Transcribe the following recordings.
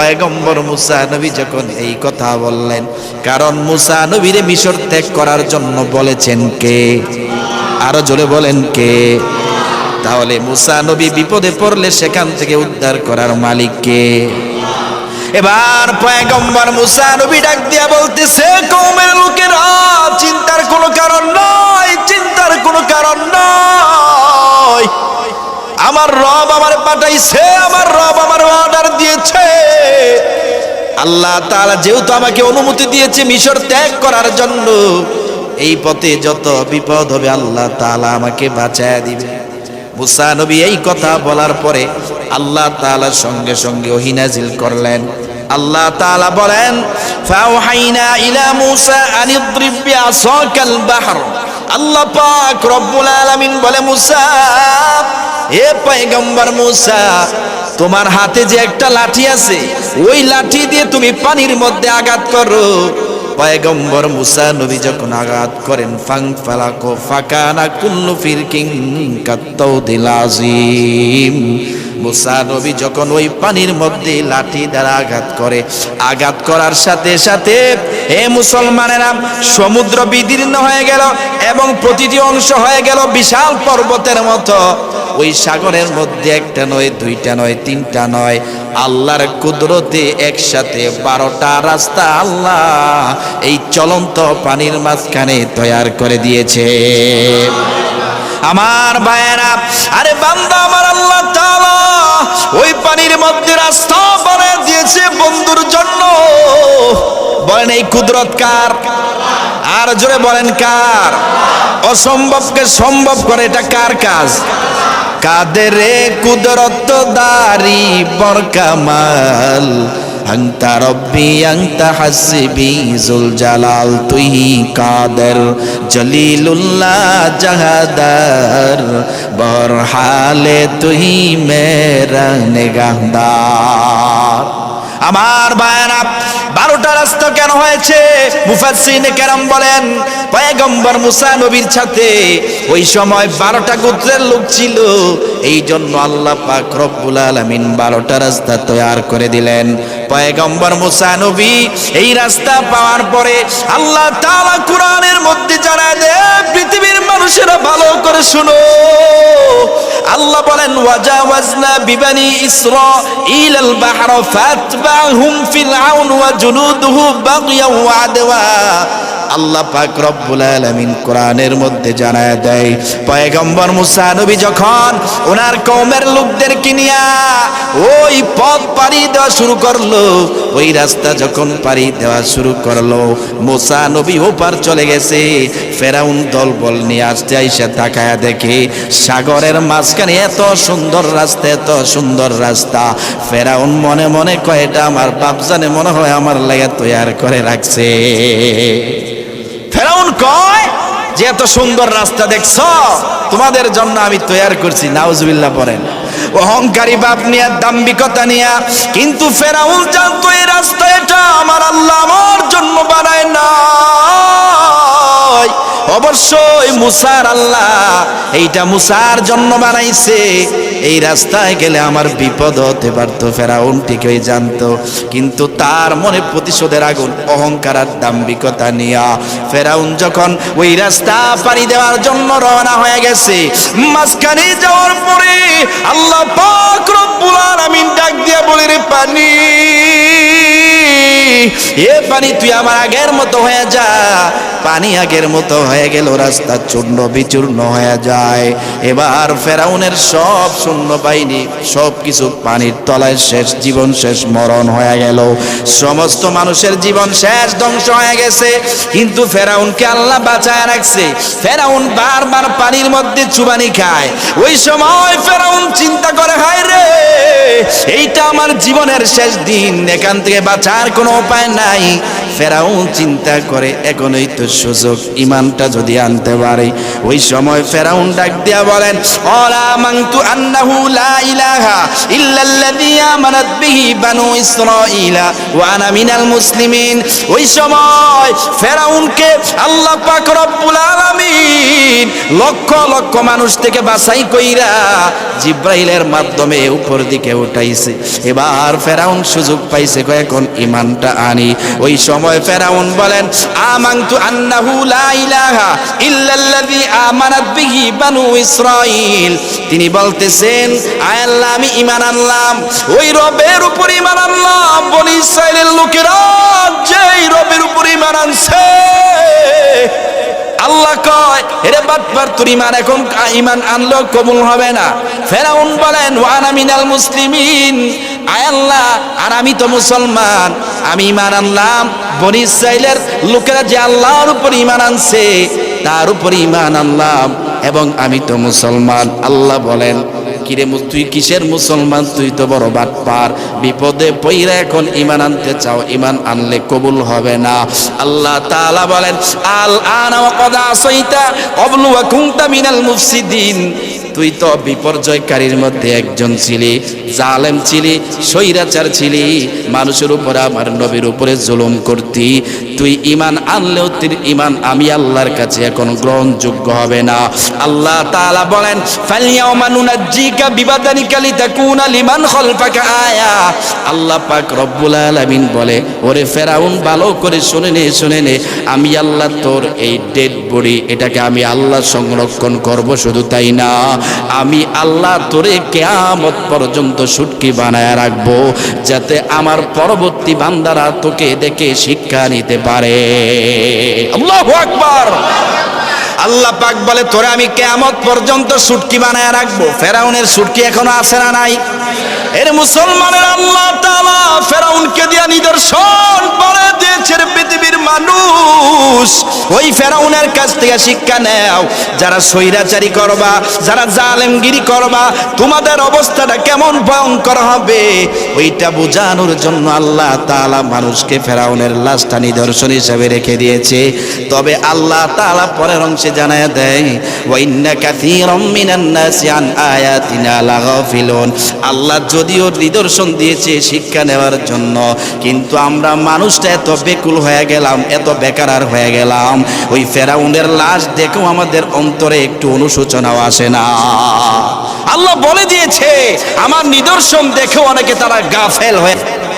পয়গম্বর মুসা নবী যখন এই কথা বললেন, কারণ মুসা নবীরে মিশর ত্যাগ করার জন্য বলেছেন কে? আরো জোরে বলেন কে? তাহলে মুসা নবী বিপদে পড়লে সেখান থেকে উদ্ধার করার মালিক কে? এবার পয়গম্বর মুসা নবী ডাক দিয়া বলতেছে, কওমের লোকেরা, চিন্তার কোনো কারণ নয়, চিন্তার কোনো কারণ নয়। আমার রব আমার পাঠাইছে, আমার রব আমার অর্ডার দিয়েছে। আল্লাহ তাআলা যেহেতু আমাকে অনুমতি দিয়েছে মিশর ত্যাগ করার জন্য, এই পথে যত বিপদ হবে আল্লাহ তাআলা আমাকে বাঁচায় দিবে। মুসা নবী এই কথা বলার পরে আল্লাহ তাআলা সঙ্গে সঙ্গে ওহী নাজিল করলেন। আল্লাহ তাআলা বলেন, ফাওহাইনা ইলা মুসা আনিদ্রিব বিআসাকাল বাহর। আল্লাহ পাক রব্বুল আলামিন বলে, মুসা, হে পয়গম্বর মুসা, তোমার হাতে যে একটা লাঠি আছে, ওই লাঠি দিয়ে তুমি পানির মধ্যে আঘাত করো। পয়গম্বর মুসা নবী যখন আঘাত করেন, ফাংফালাকু ফাকানা কুল্লু ফিরকিন কাত্তাউদিল আযীম। মুসা নবী যখন ওই পানির মধ্যে লাঠি দ্বারা আঘাত করে, আঘাত করার সাথে সাথে হে মুসলমানেরা, সমুদ্র বিদীর্ণ হয়ে গেল এবং প্রতিটি অংশ হয়ে গেল বিশাল পর্বতের মতো। ওই সাগরের মধ্যে একটা নয়, দুইটা নয়, তিনটা নয়, আল্লাহর কুদরতে একসাথে 12টা রাস্তা আল্লাহ এই চলন্ত পানির মাঝখানে তৈয়ার করে দিয়েছে। আমার ভাইয়েরা, আরে বান্দা আমার, আল্লাহ তাআলা ওই পানির মধ্যে রাস্তা বানিয়ে দিয়েছে বন্ধুর জন্য। বলেন এই কুদরত কার? আর জোরে বলেন কার? অসম্ভবকে সম্ভব করে, এটা কার কাজ? কাদের কুদরত দারি বরকামাল, আনতা রব্বি আনতা হাসবি জুল জালাল, তুই কাদের জলিলুল্লাহ জাহাদার, বরহালে তুই মেরা নিগাহদার। আমার ভাইরা, 12টা রাস্তা কেন হয়েছে? মুফাসসিরিনে কেরাম বলেন, পয়গম্বর মুসা নবীর সাথে ওই সময় 12টা গোত্রের লোক ছিল, এই জন্য আল্লাহ পাক রব্বুল আলামিন 12টা রাস্তা তৈয়ার করে দিলেন। পয়গম্বর মুসা নবী এই রাস্তা পাওয়ার পরে আল্লাহ তাআলা কোরআনের মধ্যে জানায় দেয়, পৃথিবীর মানুষেরা ভালো করে শুনো। আল্লাহ বলেন, ওয়াজাওয়াজনা বিবানি ইসরাঈল আল বাহরা ফাতবাহুম ফিরআউন ওয়া জুনুদুহু বাগইয়া ওয়া আদওয়া। আল্লাহ পাক রব্বুল আলামিন কোরআনের মধ্যে জানায় দেয়, পয়গম্বর মুসা নবী যখন ওনার কওমের লোকদেরকে নিয়ে ওই পথ পাড়ি দেওয়া শুরু করলো, ওই রাস্তা যখন পাড়ি দেওয়া শুরু করলো, মুসা নবী ওপার চলে গেছে। ফেরাউন দলবল নিয়ে আসতে আইসা তাকায়া দেখে সাগরের মাঝখানে এত সুন্দর রাস্তা, এত সুন্দর রাস্তা। ফেরাউন মনে মনে কয়, এটা আমার বাপজানে মনে হয় আমার লাগা তৈয়ার করে রাখছে। ফেরাউন কয় যে এত সুন্দর রাস্তা দেখছো, তোমাদের জন্য আমি তৈয়ার করছি। নাউজুবিল্লাহ পড়েন। অহংকারী বাপ নিয়ে, দাম্ভিকতা নিয়ে। কিন্তু ফেরাউন জানতো এই রাস্তা এটা আমার আল্লাহ আমার জন্য বানায় নাই, অবশ্যই মুসার আল্লাহ এইটা মুসার জন্য বানাইছে। এই রাস্তায় গেলে আমার বিপদ হতে পারতো, ফেরাউন ঠিকই জানতো। কিন্তু তার মনে প্রতিশোধের আগুন, অহংকার আর দাম্ভিকতা নিয়া ফেরাউন যখন ওই রাস্তা পাড়ি দেওয়ার জন্য রওনা হয়ে গেছে, মাঝখানে যাওয়ার পরে আল্লাহ পাক রব্বুল আলামিন ডাক দিয়া বলে, রে পানি, এ পানি তুই আমার আগের মতো হয়ে যা। পানি আগের মতো হয়ে গেল, রাস্তা চূর্ণ বিচূর্ণ হয়ে যায়। এবার ফেরাউনের সব সৈন্যবাহিনী সব কিছু পানির তলায় শেষ, জীবন শেষ, মরণ হয়ে গেল। সমস্ত মানুষের জীবন শেষ, ধ্বংস হয়ে গেছে। কিন্তু ফেরাউনকে আল্লাহ বাঁচায় রাখছে। ফেরাউন বারবার পানির মধ্যে চুবানি খায়। ওই সময় ফেরাউন চিন্তা করে, হায় রে, এইটা আমার জীবনের শেষ দিন, এখান থেকে বাঁচার কোনো উপায় হয় নাই। ফেরাউন চিন্তা করে এখনই তো সুযোগ, ইমানটা যদি আনতে পারে। ওই সময় ফেরাউন ডাক দিয়া বলেন, আমানতু আন্নাহু লা ইলাহা ইল্লাল্লাযী আমানাত বিহি বানু ইসরাঈলা ওয়া আনা মিনাল মুসলিমিন। ওই সময় ফেরাউনকে আল্লাহ পাক রব্বুল আলামিন লক্ষ লক্ষ মানুষ থেকে বাছাই কইরা জিব্রাইলের মাধ্যমে উপর দিকে উঠাইছে। এবার ফেরাউন সুযোগ পাইছে, এখন ইমানটা আনি। ওই সময় ফেরাউন বলেন, আমানতু আন্নাহু লা ইলাহা ইল্লাল্লাযী আমানাত বিহি বানু ইসরাঈল। তিনি বলতেছেন, আয় আল্লাহ, আমি ঈমান আনলাম, ওই রবের উপর ঈমান আনলাম বনি ইসরাঈলের লোকেরা যেই রবের উপর ঈমান আনছে। আল্লাহ কয়, এরে বাটপার, তোর ঈমান এখন ঈমান আনলেও কবুল হবে না। ফেরাউন বলেন, ওয়া আনা মিনাল মুসলিমিন, আয় আল্লাহ, আর আমি তো মুসলমান, আমি ঈমান আনলাম বনি ইসরাঈলের লোকেরা যে আল্লাহর উপর ঈমান আনছে তার উপর ঈমান আনলাম, এবং আমি তো মুসলমান। আল্লাহ বলেন, কিরে তুই কিসের মুসলমান? তুই তো বড় বাটপার, বিপদে পইরা এখন ঈমান আনতে চাও, ঈমান আনলে কবুল হবে না। আল্লাহ তাআলা বলেন, আল আনা ওয়া ক্বাদ আসাইতা ক্বাবলু ওয়া কুনতা মিনাল মুফসিদিন। তুই তো বিপর্যয়কারীর মধ্যে একজন ছিলি, জালেম ছিলি, স্বৈরাচার ছিলি, মানুষের উপরে, আমার নবীর উপরে জুলুম করতি। তুই ঈমান আনলেও তোর ঈমান আমি আল্লাহর কাছে এখন গ্রহণযোগ্য হবে না। আল্লাহ তাআলা বলেন, ফালইয়াউমা নুনাজ্জিকা বিবাদানিকা লিতাকুনা লিমান খালফাকা আয়া। আল্লাহ পাক রব্বুল আলামিন বলে, ওরে ফেরাউন, ভালো করে শুনে নে, আমি আল্লাহ তোর এই ডেড বডি, এটাকে আমি আল্লাহ সংরক্ষণ করব। শুধু তাই না, আমি আল্লাহ তোরে কিয়ামত পর্যন্ত সুটকি বানায় রাখবো, যাতে আমার পরবর্তী বান্দারা তোকে দেখে শিক্ষা নিতে পারে। আল্লাহু আকবার। আল্লাহ পাক বলে, তোরে আমি কিয়ামত পর্যন্ত সুটকি বানায় রাখবো। ফেরাউনের সুটকি এখনো আছে না নাই? এর মুসলমানের আল্লাহ তাআলা ফেরাউনকে দিয়া নিদর্শন বলে দিয়েছে, পৃথিবীর মানুষ ওই ফেরাউনের কাছ থেকে শিক্ষা নাও। যারা স্বৈরাচারী করবা, যারা জালেমগিরি করবা, তোমাদের অবস্থাটা কেমন ভয়ঙ্কর হবে ওইটা বোঝানোর জন্য আল্লাহ তাআলা মানুষকে ফেরাউনের লাশটা নিদর্শন হিসেবে রেখে দিয়েছে। তবে আল্লাহ তাআলা পরের অংশে জানায় দেয়, ওয়া ইন্না কাসীরাম মিনান নাসি আন আয়াতিনা লাগাফিলুন। আল্লাহ যদিও নিদর্শন দিয়েছে শিক্ষা নেওয়ার জন্য, কিন্তু আমরা মানুষটা এত বেকুল হয়ে গেলাম, এত বেকার হয়ে গেলাম, ওই ফেরাউনের লাশ দেখেও আমাদের অন্তরে একটু অনুশোচনাও আসে না। আল্লাহ বলে দিয়েছে, আমার নিদর্শন দেখেও অনেকে তারা গাফেল হয়ে।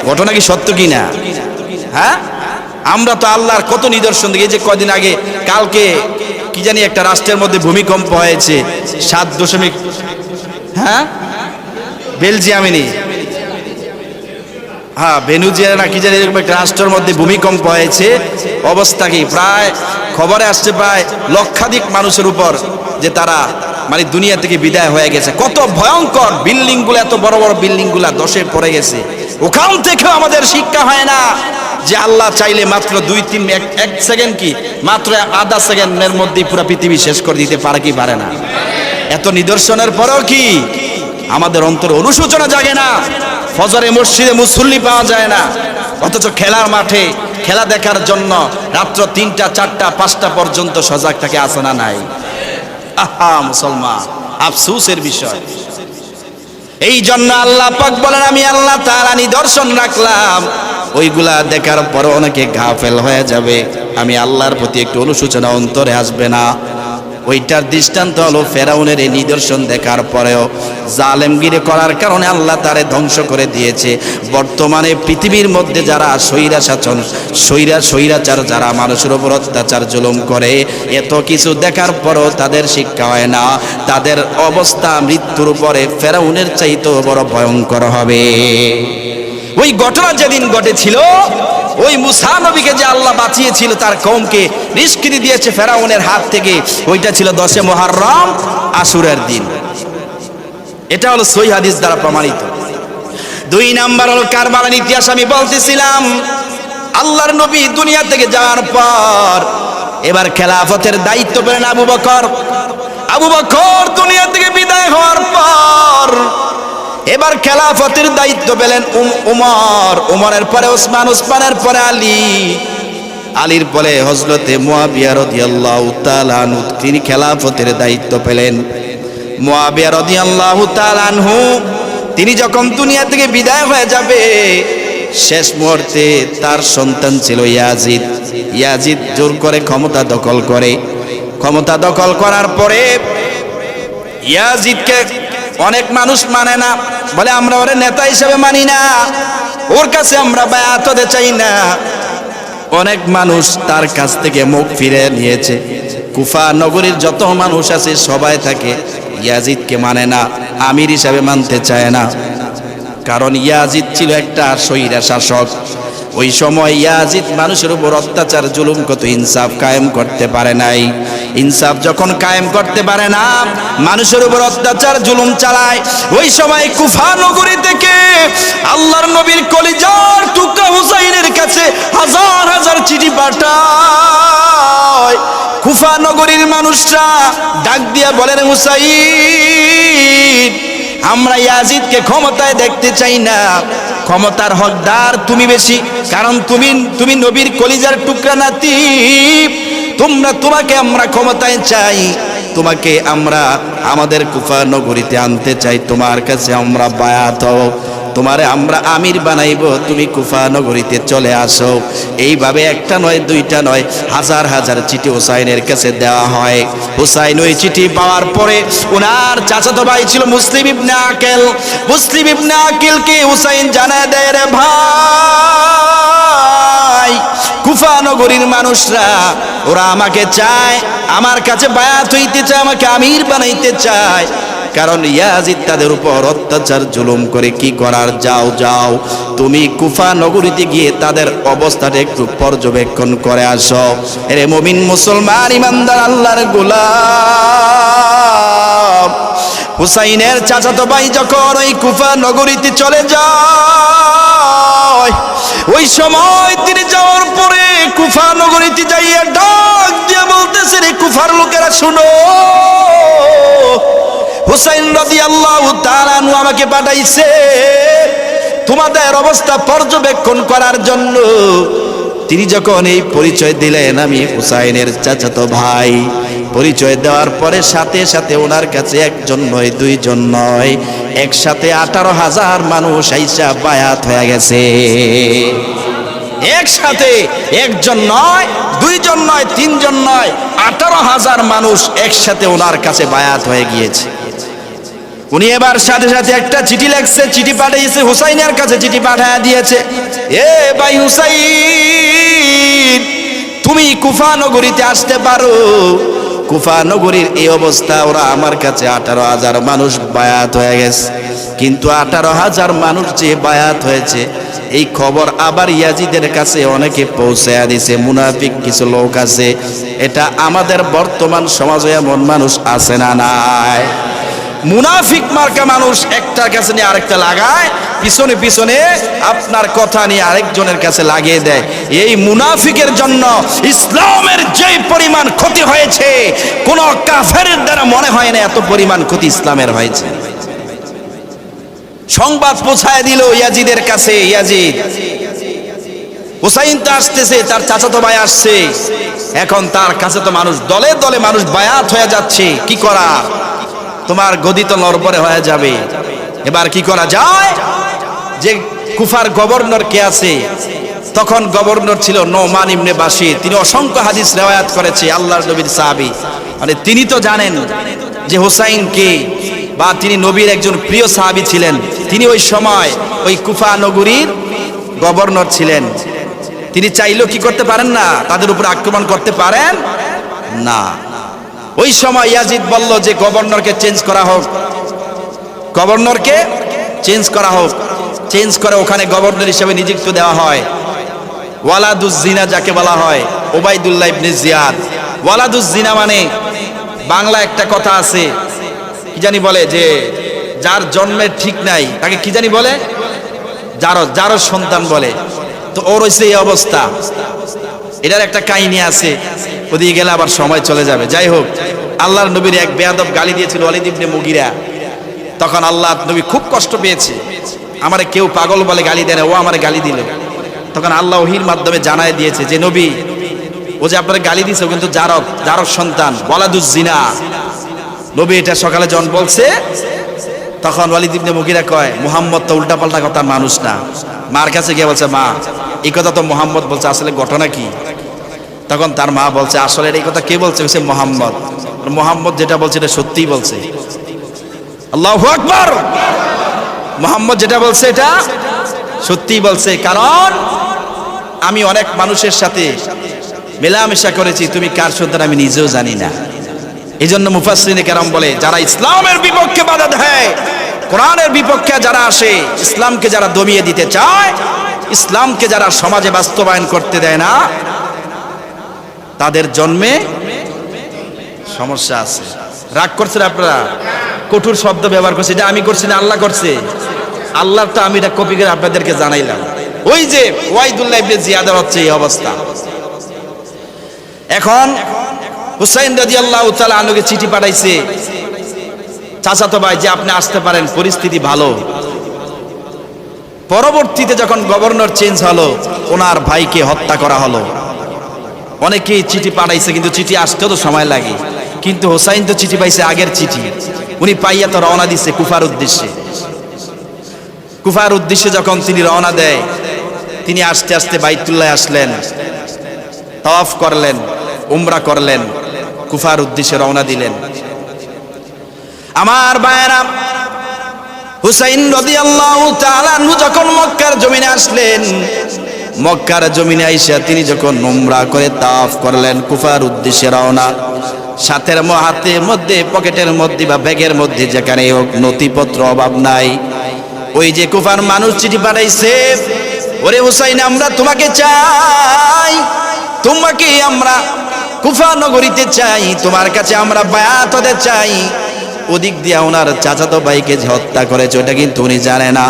ঘটনা কি সত্য কিনা? হ্যাঁ, আমরা তো আল্লাহর কত নিদর্শন দেখি। যে কদিন আগে, কালকে কি জানি একটা রাষ্ট্রের মধ্যে ভূমিকম্প হয়েছে 7 হ্যাঁ বেলজিয়ামে নেই, হ্যাঁ ভেনুজিয়া না কি জানি, এরকম একটা রাষ্ট্রের মধ্যে ভূমিকম্প হয়েছে। অবস্থা কি, প্রায় খবরে আসছে প্রায় লক্ষাধিক মানুষের উপর যে তারা মানে দুনিয়া থেকে বিদায় হয়ে গেছে। কত ভয়ঙ্কর বিল্ডিং গুলো, এত বড় বড় বিল্ডিং গুলা ধসে পড়ে গেছে। ওখান থেকেও আমাদের শিক্ষা হয় না যে আল্লাহ চাইলে মাত্র 1 সেকেন্ড কি মাত্র আধা সেকেন্ডের মধ্যেই পুরো পৃথিবী শেষ করে দিতে পারে কি পারে না? এত নিদর্শনের পরেও কি আমাদের অন্তরে অনুশোচনা জাগে না? ফজরে মসজিদে মুসল্লি পাওয়া যায় না, অথচ খেলার মাঠে খেলা দেখার জন্য রাত্র 3টা 4টা 5টা পর্যন্ত সজাগ থাকে, আছে না নাই? আহা মুসলমান, আফসোসের বিষয়। এই জন্য আল্লাহ পাক বলেন, আমি আল্লাহ তাআলা নিদর্শন রাখলাম, ওইগুলা দেখার পর অনেকে গাফেল হয়ে যাবে, আমি আল্লাহর প্রতি একটু অনুশোচনা অন্তরে আসবে না। ওইটার দৃষ্টান্ত হলো ফেরাউনের এই নিদর্শন দেখার পরেও জালেমগিরি করার কারণে আল্লাহ তারে ধ্বংস করে দিয়েছে। বর্তমানে পৃথিবীর মধ্যে যারা স্বৈরাচার, যারা মানুষের উপর অত্যাচার জুলুম করে, এত কিছু দেখার পরও তাদের শিক্ষা হয় না, তাদের অবস্থা মৃত্যুর পরে ফেরাউনের চাইতেও বড় ভয়ঙ্কর হবে। ওই ঘটনা যেদিন ঘটেছিল, ওই মুসা নবীকে যে আল্লাহ বাঁচিয়েছিল, তার কওমকে নিষ্কৃতি দিয়েছে ফেরাউনের হাত থেকে, ওইটা ছিল 10 মুহররম, আশুরার দিন। এটা হলো সহিহ হাদিস দ্বারা প্রমাণিত। 2 নাম্বার হলো কারবালার ইতিহাস। আমি বলতেছিলাম, আল্লাহর নবী দুনিয়া থেকে যাওয়ার পর এবার খেলাফতের দায়িত্ব পেলেন আবু বকর। আবু বকর দুনিয়া থেকে বিদায় হওয়ার পর এবার খেলাফতের দায়িত্ব পেলেন উমর, উমরের পরে ওসমান, ওসমানের পরে আলী, আলীর পরে হযরতে মুয়াবিয়া রাদিয়াল্লাহু তাআলা আনহু, তিনি খেলাফতের দায়িত্ব পেলেন। মুয়াবিয়া রাদিয়াল্লাহু তাআলা আনহু তিনি যখন দুনিয়া থেকে বিদায় হয়ে যাবে, শেষ মুহূর্তে তার সন্তান ছিল ইয়াজিদ। ইয়াজিদ জোর করে ক্ষমতা দখল করে। ক্ষমতা দখল করার পরে ইয়াজিদকে অনেক মানুষ মানে না, বলে আমরা ওরে নেতা হিসেবে মানি না, ওর কাছে আমরা বায়াত হতে চাই না। অনেক মানুষ তার কাছ থেকে মুখ ফিরে নিয়েছে। কুফা নগরীর যত মানুষ আছে সবাই থাকে ইয়াজিদকে মানে না, আমির হিসাবে মানতে চায় না। কারণ ইয়াজিদ ছিল একটা স্বৈরা শাসক। ওই সময় ইয়াজিদ মানুষের উপর অত্যাচার জুলুম কত, ইনসাফ কায়েম করতে পারে নাই। ইনসাফ যখন কায়েম করতে পারে না, মানুষের উপর অত্যাচার জুলুম চালায়। ওই সময় কুফা নগরী থেকে আল্লাহর নবীর কলিজার টুকরা হুসাইনের কাছে হাজার হাজার চিঠি পাঠায়। কুফা নগরীর মানুষরা ডাক দিয়া বলেন, হুসাইন, আমরা ইয়াজিদকে ক্ষমতায় দেখতে চাই না, ক্ষমতার হকদার তুমি বেশি, কারণ তুমি নবীর কলিজার টুকরা নাতি, তোমাকে আমরা ক্ষমতায় চাই, তোমাকে আমরা আমাদের কুফা নগরীতে আনতে চাই, তোমার কাছে আমরা বায়াত হব, তোমারে আমরা আমির বানাইব, তুমি কুফা নগরীতে চলে আসো। এইভাবে একটা নয় দুইটা নয়, হাজার হাজার চিঠি হুসাইনের কাছে দেওয়া হয়। হুসাইন ওই চিঠি পাওয়ার পরে ওনার চাচাতো ভাই ছিল মুসলিম ইবনে আকিল। মুসলিম ইবনে আকিলকে হুসাইন জানায় দেয়, রে ভাই, কুফা নগরীর মানুষরা ওরা আমাকে চায়, আমার কাছে বায়াত হইতে চায়, আমাকে আমির বানাইতে চায়, কারণ ইয়াজিদ তাদের উপর অত্যাচার জুলুম করে। কি করার, যাও যাও তুমি কুফা নগরীতে গিয়ে তাদের অবস্থাটা একটু পর্যবেক্ষণ করে আসো। এরে মুমিন মুসলমান ইমানদার আল্লাহর গোলাম, হুসাইনের চাচাতো ভাই যখন ওই কুফা নগরীতে চলে যায়, ওই সময় তিনি যাওয়ার পরে কুফা নগরীতে যাইয়া ডাক দিয়ে বলতেছে, রে কুফার লোকেরা শুনো, হুসাইন রাদিয়াল্লাহু তাআলা আনহু আমাকে পাঠাইছে তোমাদের অবস্থা পর্যবেক্ষণ করার জন্য। তিনি যখন এই পরিচয় দিলেন, আমি হুসাইনের চাচাতো ভাই, পরিচয় দেওয়ার পরে সাথে সাথে ওনার কাছে একজন নয় দুইজন নয়, একসাথে 18,000 মানুষ আইসা বায়াত হয়ে গেছে। একসাথে একজন নয়, দুইজন নয়, তিনজন নয়, 18,000 মানুষ একসাথে ওনার কাছে বায়াত হয়ে গিয়েছে। উনি এবার সাথে সাথে একটা চিঠি লেখছে, চিঠি পাঠিয়েছে হুসাইনের কাছে, চিঠি পাঠিয়ে দিয়েছে, এ ভাই হুসাইন, তুমি কুফা নগরীতে আসতে পারো। কুফা নগরীর এই অবস্থা, ওরা আমার কাছে 18,000 মানুষ বায়াত হয়ে গেছে, কিন্তু 18,000 মানুষ যে বায়াত হয়েছে এই খবর আবার ইয়াজিদের কাছে অনেকে পৌঁছায়া দিছে। মুনাফিক কিছু লোক আছে, এটা আমাদের বর্তমান সমাজে এমন মানুষ আছে না নাই? মুনাফিক মার্কা মানুষ একটার কাছে নিয়ে আরেকটা লাগায়, পিছনে পিছনে আপনার কথা নিয়ে আরেকজনের কাছে লাগিয়ে দেয়। এই মুনাফিকের জন্য ইসলামের যে পরিমাণ ক্ষতি হয়েছে, কোন কাফেরের দ্বারা মনে হয় না এত পরিমাণ ক্ষতি ইসলামের হয়েছে। সংবাদ পৌঁছায় দিল ইয়াজিদের কাছে, ইয়াজিদ, হুসাইন তো আসতেছে, তার চাচাতো ভাই আসছে, এখন তার কাছে তো মানুষ দলে দলে মানুষ বায়াত হয়ে যাচ্ছে, কি করা, তোমার গদি তো নড়বড়ে হয়ে যাবে। এবার কি করা যায়? যে কুফার গভর্নর কে আছে, তখন গভর্নর ছিল নোমান ইবনে বাশির, তিনি অসংখ্য হাদিস রিওয়ায়াত করেছে, আল্লাহর নবীর সাহাবী, মানে তিনি তো জানেন যে হুসাইন কে, বা তিনি নবীর একজন প্রিয় সাহাবী ছিলেন। তিনি ওই সময় ওই কুফা নগরীর গভর্নর ছিলেন। তিনি চাইলেও কি করতে পারেন না, তাদের উপর আক্রমণ করতে পারেন না। ওই সময় ইয়াজিদ বলল যে গভর্নরকে চেঞ্জ করা হোক, গভর্নরকে চেঞ্জ করা হোক। চেঞ্জ করে ওখানে গভর্নর হিসেবে নিযুক্ত দেওয়া হয় ওয়ালাদুজ জিনা, যাকে বলা হয় ওবাইদুল্লাহ ইবনে জিয়াদ। ওয়ালাদুজ জিনা মানে বাংলা একটা কথা আছে, কি জানি বলে, যে যার জন্মের ঠিক নাই তাকে কি জানি বলে, যারও সন্তান বলে। তো ওর হইছে এই অবস্থা। এটার একটা কাহিনী আছে, ওদিকে গেলে আবার সময় চলে যাবে। যাই হোক, আল্লাহর নবীর এক বেয়াদব গালি দিয়েছিল ওয়ালিদ ইবনে মুগিরা। তখন আল্লাহ নবী খুব কষ্ট পেয়েছে, আমারে কেউ পাগল বলে গালি দেয় না, ও আমারে গালি দিল। তখন আল্লাহ ওহীর মাধ্যমে জানায় দিয়েছে যে নবী, ও যে আপনার গালি দিয়েছে ও কিন্তু জারক সন্তান, ওয়ালাদুজ জিনা। নবী এটা সকালে যখন বলছে, তখন ওয়ালিদ ইবনে মুগীরা কয়, মুহাম্মদ তো উল্টাপাল্টা কথার মানুষ না। মার কাছে গিয়ে বলছে, মা এই কথা তো মুহাম্মদ বলছে, আসলে ঘটনা কি? তখন তার মা বলছে, আসলে এই কথা কে বলছে? বলছে মুহাম্মদ। মুহাম্মদ যেটা বলছে এটা সত্যিই বলছে। আল্লাহু আকবার। মুহাম্মদ যেটা বলছে এটা সত্যিই বলছে, কারণ আমি অনেক মানুষের সাথে মেলামেশা করেছি, তুমি কার সন্তান আমি নিজেও জানি না। এই জন্য মুফাসসিরিনে কেরাম বলে, যারা ইসলামের বিপক্ষে বাধা দেয়, কোরআনের বিপক্ষে যারা আসে, ইসলামকে যারা দমিয়ে দিতে চায়, ইসলামকে যারা সমাজে বাস্তবায়ন করতে দেয় না, তাদের জন্মে সমস্যা আছে। রাগ করছেন আপনারা? কঠোর শব্দ ব্যবহার করছে, এটা আমি করছি না, আল্লাহ করছে। আল্লাহটা আমি এটা কপি করে আপনাদেরকে জানাইলাম। ওই যে ওয়াইদুল্লাহ ইবনে জিয়াদের হচ্ছে এই অবস্থা। এখন হুসাইন রাদিয়াল্লাহু তাআলা আনহুকে চিঠি পাঠাইছে, চাচাতো ভাই যে আপনি আসতে পারেন, পরিস্থিতি ভালো। পরবর্তীতে যখন গভর্নর চেঞ্জ হলো, ওনার ভাইকে হত্যা করা হলো। অনেকেই চিঠি পাঠাইছে, কিন্তু চিঠি আসতেও তো সময় লাগে। কিন্তু হুসাইন তো চিঠি পাইছে, আগের চিঠি, উনি পাইয়া তো রওনা দিচ্ছে কুফার উদ্দেশ্যে। কুফার উদ্দেশ্যে যখন তিনি রওনা দেয়, তিনি আস্তে আস্তে বাইতুল্লাহ আসলেন, তাওয়াফ করলেন, উমরা করলেন, কুফার উদ্দেশ্যে রওনা দিলেন। আমার ভাইয়েরা, হুসাইন রাদিয়াল্লাহু তাআলা আনহু যখন মক্কার জমিনে আসলেন, মক্কার জমিনে আইসা তিনি যখন উমরা করে তাওয়াফ করলেন, কুফার উদ্দেশ্যে রওনা। সাথের হাতের মধ্যে, পকেটের মধ্যে বা ব্যাগের মধ্যে যেখানে হোক নথিপত্র অভাব নাই। ওই যে কুফার মানুষ চিঠি পাঠাইছে, ওরে হুসাইন আমরা তোমাকে চাই, তোমাকে আমরা কুফা নগরীতে চাই, তোমার কাছে আমরা বায়াত হতে চাই। ওদিক দিয়া ওনার চাচাতো ভাইকে যে হত্যা করেছে ওটা কিন্তু উনি জানে না।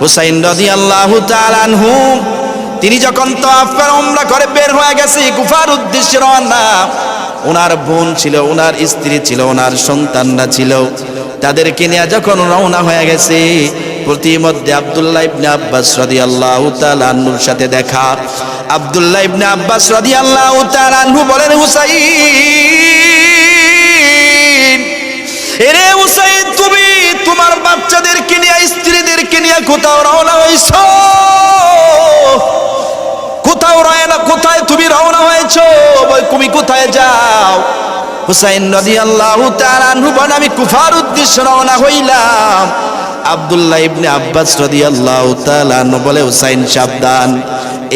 হুসাইন রাদিয়াল্লাহু তাআলা আনহু তিনি যখন তাওয়াফ করে উমরা করে বের হয়ে গেছে কুফার উদ্দেশ্যে রওনা, ওনার বোন ছিল, ওনার স্ত্রী ছিল, ওনার সন্তানরা ছিল, তাদেরকে নিয়ে যখন রওনা হয়ে গেছে, প্রতিমধ্যে আব্দুল্লাহ ইবনে আব্বাস রাদিয়াল্লাহু তাআলা আনহুর সাথে দেখা। আব্দুল্লাহ ইবনে আব্বাস রাদিয়াল্লাহু তাআলা আনহু বলেন, হুসাইন, এরে হুসাইন, তুমি তোমার বাচ্চাদেরকে নিয়ে, স্ত্রীদেরকে নিয়ে কোথাও রওনা হয়েছো? কোথায় তুমি রওনা হয়েছো? তুমি কোথায় যাও? হুসাইন রাদিয়াল্লাহু তাআলা আনহু বলেন, আমি কুফার উদ্দেশ্যে রওনা হইলাম। আব্দুল্লাহ ইবনে আব্বাস রাদিয়াল্লাহু তাআলা আনহু বলে, হুসাইন সাবধান,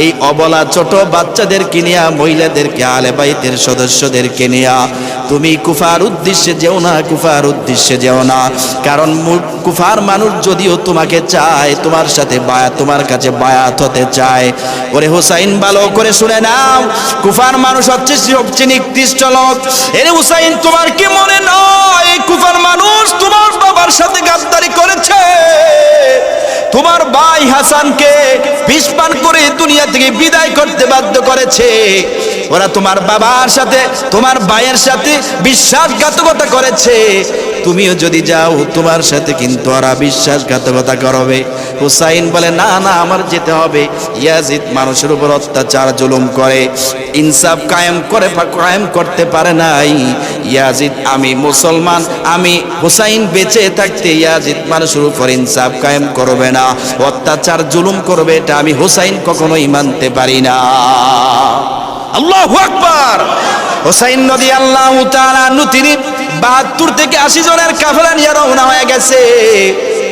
এই অবলা ছোট বাচ্চাদেরকে নিয়া, মহিলাদেরকে, আহলে বাইতের সদস্যদেরকে নিয়া তুমি কুফার উদ্দেশ্যে যেও না, কুফার উদ্দেশ্যে যেও না। কারণ কুফার মানুষ যদিও তোমাকে চায়, তোমার সাথে তোমার কাছে বায়াত হতে চায়। ওরে হুসাইন ভালো করে শুনে নাও, কুফার মানুষ হচ্ছে সবচেয়ে নিকৃষ্ট লোক। এরে হুসাইন, তোমার কি মনে নয় কুফার মানুষ তোমার বাবার সাথে গাদ্দারি করেছে? তোমার ভাই হাসানকে বিষ পান করে দুনিয়া থেকে বিদায় করতে বাধ্য করেছে। ওরা তোমার বাবার সাথে, তোমার ভাইয়ের সাথে বিশ্বাসঘাতকতা করেছে। তুমিও যদি যাও তোমার সাথে কিন্তু ওরা বিশ্বাসঘাতকতা করবে। হুসাইন বলে, না না, আমার যেতে হবে। ইয়াজিদ মানুষের উপর অত্যাচার জুলুম করে, ইনসাফ কায়েম করতে পারে নাই। ইয়াজিদ, আমি মুসলমান, আমি হুসাইন বেঁচে থাকতে ইয়াজিদ মানুষের উপর ইনসাফ কায়েম করবে না, অত্যাচার জুলুম করবে, এটা আমি হুসাইন কখনোই মানতে পারি না। আল্লাহু আকবার। হুসাইন রাদিয়াল্লাহু তাআলা আনহু তিনি ৭২ থেকে ৮০ জনের কাফেলা নিয়ে রওনা হয়ে গেছে।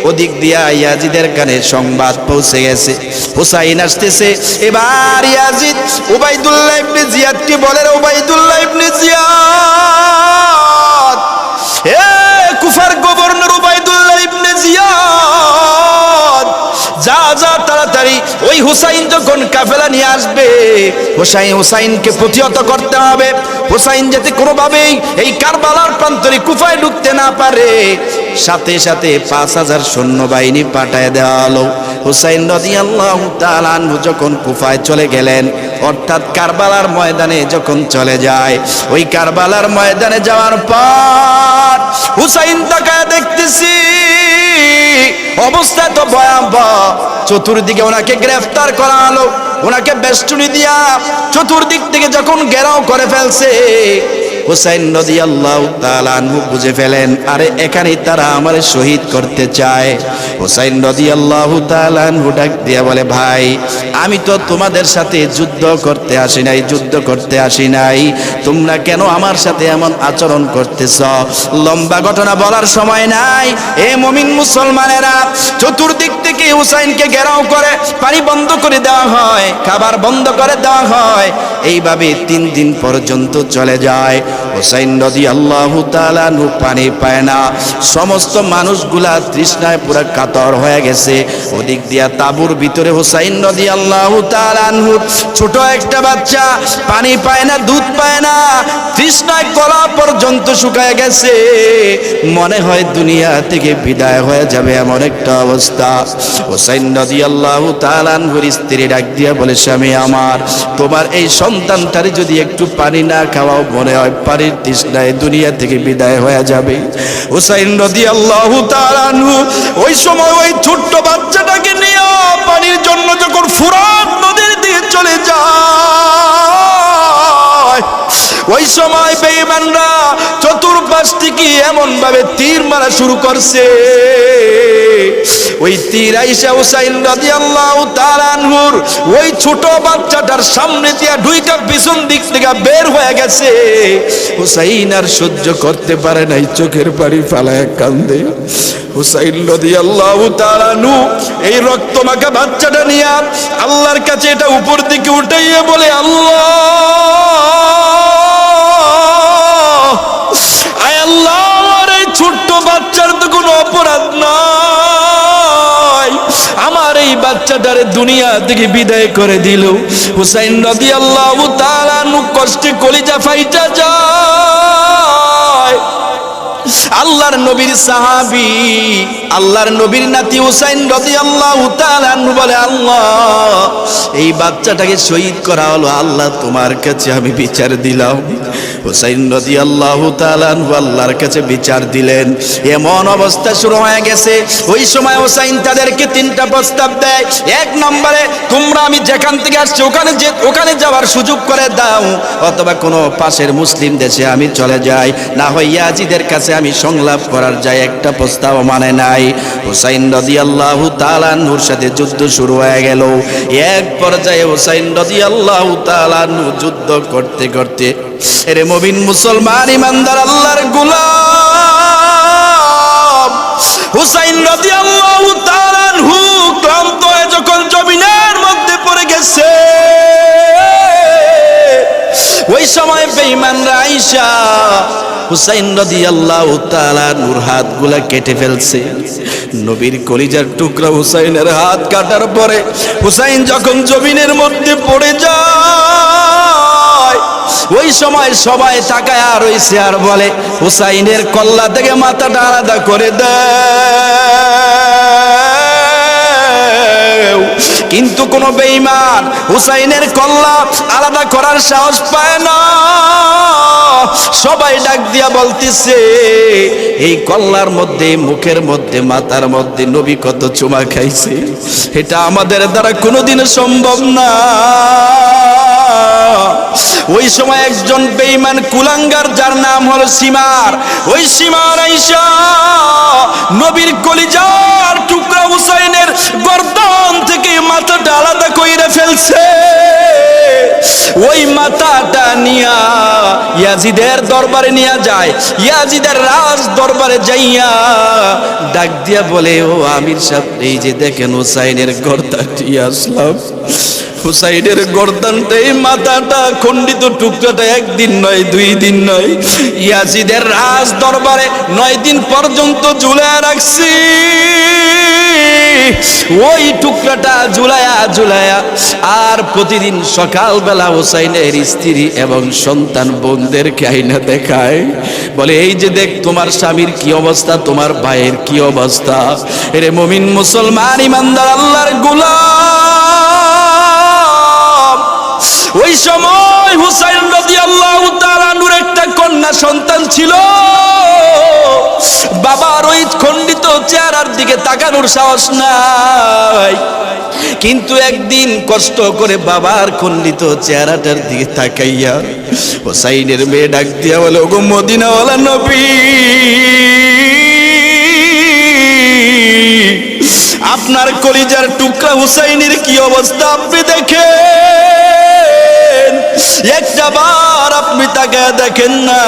ওদিক দিয়া ইয়াজিদের কানে সংবাদ পৌঁছে গেছে হুসাইন আসতেছে। এবার ইয়াজিদ উবাইদুল্লাহ ইবনে জিয়াদকে বলে, উবাইদুল্লাহ ইবনে জিয়াদ, হে কুফার গভর্নর উবাইদুল্লাহ ইবনে জিয়াদ, যা যা তাড়াতাড়ি ওই হুসাইন যখন কাফেলা নিয়ে আসবে, হুসাইনকে প্রতিহত করতে হবে। হুসাইন যাতে কোনোভাবেই এই কারবালার প্রান্তরে কুফায় ঢুকতে না পারে, সাথে সাথে 5000 সৈন্যবাহিনী পাঠায় দেওয়া হলো। হুসাইন রাদিয়াল্লাহু তাআলা আনহু যখন কুফায় চলে গেলেন, অর্থাৎ কারবালার ময়দানে যখন চলে যায়, ওই কারবালার ময়দানে যাওয়ার পর হুসাইন তাকায় দেখতেছি অবস্থা তো ভয়াবহ। চতুর্দিকে ওনাকে গ্রেফতার করা হলো, ওনাকে বেষ্টনী দিয়া চতুর্দিক থেকে যখন ঘেরাও করে ফেলছে, হুসাইন রাদিয়াল্লাহু তাআলা আনহু বুঝে ফেলেন, আরে এখানেই তারা আমারে শহীদ করতে চায়। হুসাইন রাদিয়াল্লাহু তাআলা আনহু ডাক দিয়া বলে, ভাই আমি তো তোমাদের সাথে যুদ্ধ করতে আসি নাই, যুদ্ধ করতে আসি নাই, তোমরা কেন আমার সাথে এমন আচরণ করতেছ? লম্বা ঘটনা বলার সময় নাই। এ মুমিন মুসলমানেরা, চতুর্দিক থেকে হুসাইনকে ঘেরাও করে পানি বন্ধ করে দেওয়া হয়, খাবার বন্ধ করে দেওয়া হয়। এইভাবে 3 দিন পর্যন্ত চলে যায়। হুসাইন রাদিয়াল্লাহু তাআলা আনহু পানি পায় না। সমস্ত মানুষগুলা তৃষ্ণায় পুরো কাতর হয়ে গেছে। ওদিক দিয়া তাঁবুর ভিতরে হুসাইন রাদিয়াল্লাহু তাআলা আনহু ছোট একটা বাচ্চা, পানি পায় না, দুধ পায় না, তৃষ্ণায় গলা পর্যন্ত শুকায় গেছে, মনে হয় দুনিয়া থেকে বিদায় হয়ে যাবে এমন একটা অবস্থা। হুসাইন রাদিয়াল্লাহু তাআলা আনহুর স্ত্রী ডাক দিয়া বলে, স্বামী আমার, তোমার এই সন্তানটারে যদি একটু পানি না খাওয়াও, মনে হয় পানির তৃষ্ণায় দুনিয়া থেকে বিদায় হয়ে যাবে। হুসাইন রাদিয়াল্লাহু তাআলা আনহু ওই সময় ওই ছোট্ট বাচ্চাটাকে নিয়ে পানির জন্য যখন ফুরাত নদীর দিকে চলে যায়, ওই সময় বেঈমানরা চতুর্পাশ থেকে এমন ভাবে তীর মারা শুরু করছে, ওই তীর আইসা হুসাইন রাদিয়াল্লাহু তাআলা আনহুর ওই ছোট বাচ্চাটার সামনে দিয়া ঢুইকা পিছন দিক থেকে বের হয়ে গেছে। হুসাইন আর সহ্য করতে পারে নাই, চোখের পানি ফালায় কান্দে। হুসাইন রাদিয়াল্লাহু তাআলা আনহু এই রক্তমাখা বাচ্চাটা নিয়ে আল্লাহর কাছে এটা উপর দিকে উঠাইয়া বলে, আল্লাহ, আয় আল্লাহ, আমার এই ছোট্ট বাচ্চার তো কোনো অপরাধ নাই, আমার এই বাচ্চাটারে দুনিয়া থেকে বিদায় করে দিল। হুসাইন রাদিয়াল্লাহু তাআলা আনহু কষ্টে কলিজা ফাইটা যায়। আল্লাহর নবীর সাহাবী, আল্লাহর নবীর নাতি হুসাইন রাদিয়াল্লাহু তাআলা আনহু বলে, আল্লাহ, এই বাচ্চাটাকে শহীদ করা হলো, আল্লাহ তোমার কাছে আমি বিচার দিলাম। হুসাইন রাদিয়াল্লাহু তাআলা আনহু আল্লাহর কাছে বিচার দিলেন। এমন অবস্থা শুরু হয়ে গেছে। ওই সময় হুসাইন তাদেরকে 3টা প্রস্তাব দেয়। 1 নম্বরে, তোমরা আমি যেখান থেকে আসছি ওখানে যাওয়ার সুযোগ করে দাও, অথবা কোনো পাশের মুসলিম দেশে আমি চলে যাই, না হয় ইয়াজিদের কাছে আমি সংলাপ করার যাই। একটা প্রস্তাব মানে নাই। হুসাইন রাদিয়াল্লাহু তাআলা আনহুর সাথে যুদ্ধ শুরু হয়ে গেল। এক পর্যায়ে হুসাইন রাদিয়াল্লাহু তাআলা আনহু যুদ্ধ করতে করতে, এরে মুমিন মুসলমান ইমানদার আল্লাহর গোলাম, হুসাইন রাদিয়াল্লাহু তাআলা আনহু ক্লান্ত হয়ে যখন জমিনের মধ্যে পড়ে গেছে, ওই সময় বেঈমানরা আইসা হুসাইন রাদিয়াল্লাহু তাআলা আনহুর হাতগুলা কেটে ফেলছে। নবীর কলিজার টুকরা হুসাইনের হাত কাটার পরে হুসাইন যখন জমিনের মধ্যে পড়ে যায়, ওই সময় সবাই তাকায় আর রইছে আর বলে, হুসাইনের কল্লা থেকে মাথাটা আলাদা করে দাও। কিন্তু কোন বেঈমান হুসাইনের কল্লা আলাদা করার সাহস পায় না। সবাই ডাক দিয়া বলতেছে, এই কল্লার মধ্যে, মুখের মধ্যে, মাথার মধ্যে নবী কত চুমা খাইছে, এটা আমাদের দ্বারা কোনোদিন সম্ভব না। ওই সময় একজন বেঈমান কুলাঙ্গার, যার নাম হলো সীমার, ওই সীমার আইসা নবীর কলিজার টুকরা হুসাইনের গর্দন থেকে মাথাটা আলাদা কইরা ফেলছে। ওই মাথাটা নিয়া ইয়াজিদের দরবারে নিয়ে যায়। ইয়াজিদের রাজ দরবারে যাইয়া ডাক দিয়া বলে, ও আমির সাহেব, এই যে দেখেন হুসাইনের গর্দাটি আসলাম। হুসাইনের গর্দানটা, এই মাথাটা, খণ্ডিত টুকরাটা একদিন নয়, 2 দিন নয়, ইয়াজিদের রাজ দরবারে 9 দিন পর্যন্ত ঝুলায়া রাখছি। ওই টুকরাটা ঝুলায়া ঝুলায়া আর প্রতিদিন সকালবেলা হুসাইনের স্ত্রী এবং সন্তান বোনদেরকে আইনা দেখায়, বলে এই যে দেখ তোমার স্বামীর কি অবস্থা, তোমার ভাইয়ের কি অবস্থা। এরে মুমিন মুসলমান ইমানদার আল্লাহর গোলাম, ওই সময় হুসাইন রাদিয়াল্লাহু তাআলা আনহুর একটা কন্যা সন্তান ছিল। বাবার ওই খণ্ডিত চেহারার দিকে তাকানোর সাহস নাই, কিন্তু একদিন কষ্ট করে বাবার খণ্ডিত চেহারাটার দিকে তাকাইয়া হুসাইনের মেয়ে ডাক দিয়া বলে, ওগো মদিনাওয়ালা নবী, আপনার কলিজার টুকরা হুসাইনের কি অবস্থা আপনি দেখেন, একটা বার আপনি তাকায় দেখেন না,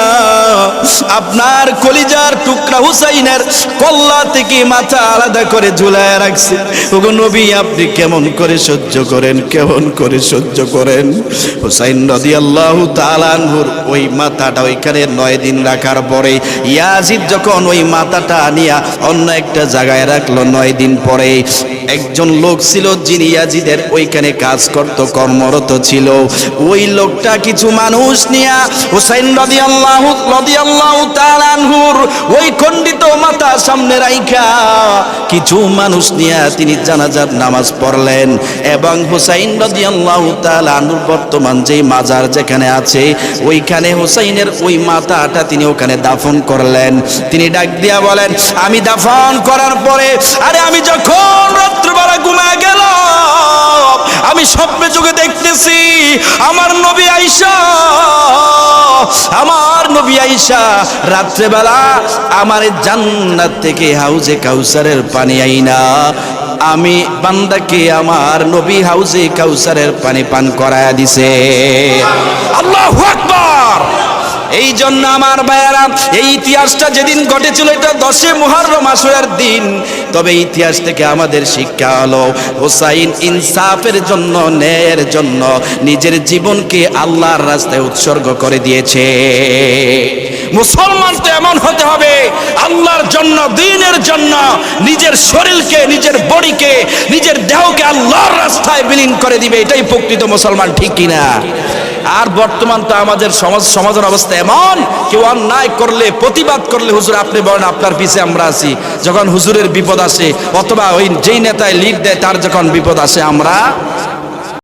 আপনার কলিজার টুকরা হুসাইনের কল্লা থেকে মাথা আলাদা করে ঝুলায় রাখছে। ওগো নবী, আপনি কেমন করে সহ্য করেন, কেমন করে সহ্য করেন। হুসাইন রাদিয়াল্লাহু তাআলা আনহুর ওই মাথাটা ওইখানে 9 দিন রাখার পরে ইয়াজিদ যখন ওই মাথাটা নিয়ে অন্য একটা জায়গায় রাখলো, 9 দিন পরে একজন লোক ছিল যিনি ইয়াজিদের ওইখানে কাজ করত, কর্মরত ছিল। ওই লোকটা কিছু মানুষ নিয়ে হুসাইন রাদিয়াল্লাহু তাআলা আনহুর ওই খণ্ডিত মাথা সামনে রাইখা কিছু মানুষ নিয়ে তিনি জানাজার নামাজ পড়লেন এবং হুসাইন রাদিয়াল্লাহু তাআলা আনহুর বর্তমান যেই মাজার যেখানে আছে ওইখানে হুসাইনের ওই মাথাটা তিনি ওখানে দাফন করলেন। তিনি ডাক দিয়া বলেন, আমি দাফন করার পরে, আরে আমি যখন রাত্রিবেলা ঘুমায় গেলাম, আমি স্বপ্নে চোখে দেখতেছি আমার নবী আয়েশা রাত্রেবেলা আমার জান্নাত থেকে হাউজে কাউসারের পানি আইনা আমি বান্দাকে আমার নবী হাউজে কাউসারের পানি পান করায়া দিছে। আল্লাহু আকবার। এই জন্য আমার ভাইয়েরা, এই ইতিহাসটা যেদিন ঘটেছিল এটা 10 মুহররম আশুরার দিন। তবে ইতিহাস থেকে আমাদের শিক্ষা হলো, হুসাইন ইনসাফের জন্য, ন্যায়ের জন্য নিজের জীবনকে আল্লাহর রাস্তায় উৎসর্গ করে দিয়েছে। মুসলমান তো এমন হতে হবে, আল্লাহর জন্য, দ্বীনের জন্য নিজের শরীরকে, নিজের বডিকে, নিজের দেহকে আল্লাহর রাস্তায় বিলীন করে দিবে। এটাই প্রকৃত মুসলমান, ঠিক কিনা? আর বর্তমান তো আমাদের সমাজের অবস্থা এমন, কেউ অন্যায় করলে, প্রতিবাদ করলে, হুজুর আপনি বলেন আপনার পিছে আমরা আছি। যখন হুজুরের বিপদ আসে অথবা ওই যেই নেতায় লিড দেয় তার যখন বিপদ আসে আমরা